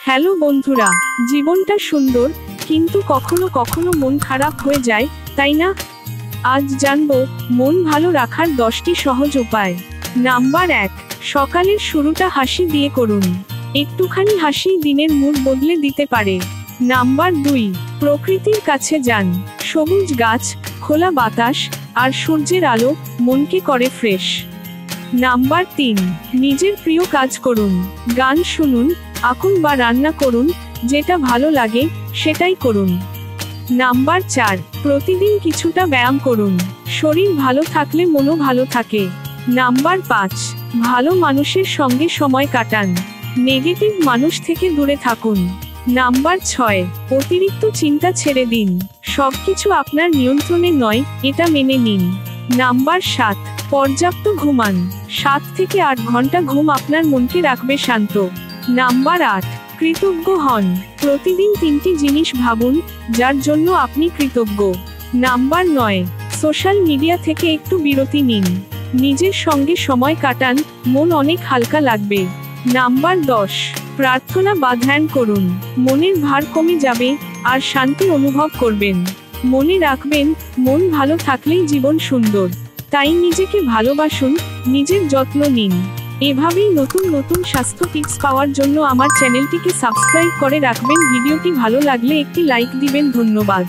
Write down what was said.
Hello বন্ধুরা, জীবনটা সুন্দর, কিন্তু কখনো কখনো মন খারাপ হয়ে যায়, তাই না? আজ জানবো মন ভালো রাখার 10টি সহজ উপায়। নাম্বার 1, সকালের শুরুটা হাসি দিয়ে করুন। একটুখানি হাসি দিনের মুড বদলে দিতে পারে। নাম্বার 2, প্রকৃতির কাছে যান। সবুজ গাছ, খোলা বাতাস আর সূর্যের আলো মনকে করে ফ্রেশ। নাম্বার 3, নিজের প্রিয় কাজ করুন। গান শুনুন, আঁকুন বা রান্না করুন, যেটা ভালো লাগে সেটাই করুন। নাম্বার 4, প্রতিদিন কিছুটা ব্যায়াম করুন। শরীর ভালো থাকলে মনও ভালো থাকে। নাম্বার 5, ভালো মানুষের সঙ্গে সময় কাটান। নেগেটিভ মানুষ থেকে দূরে থাকুন। নাম্বার 6, অতিরিক্ত চিন্তা ছেড়ে দিন। সবকিছু আপনার নিয়ন্ত্রণে নয়, এটা মেনে নিন। নাম্বার 7, পর্যাপ্ত ঘুমান। 7 থেকে 8 ঘন্টা ঘুম আপনার মনকে রাখবে শান্ত। নাম্বার 8, কৃতজ্ঞ হন। প্রতিদিন 3টি জিনিস ভাবুন যার জন্য আপনি কৃতজ্ঞ। নাম্বার 9, সোশ্যাল মিডিয়া থেকে একটু বিরতি নিন। নিজের সঙ্গে সময় কাটান, মন অনেক হালকা লাগবে। নাম্বার 10, প্রার্থনা বা ধ্যান করুন। মনের ভার কমে যাবে আর শান্তি অনুভব করবেন। মনে রাখবেন, মন ভালো থাকলেই জীবন সুন্দর। তাই নিজেকে ভালোবাসুন, নিজের যত্ন নিন। এভাবেই নতুন নতুন স্বাস্থ্য টিপস পাওয়ার জন্য আমার চ্যানেলটিকে সাবস্ক্রাইব করে রাখবেন। ভিডিওটি ভালো লাগলে একটি লাইক দিবেন। ধন্যবাদ।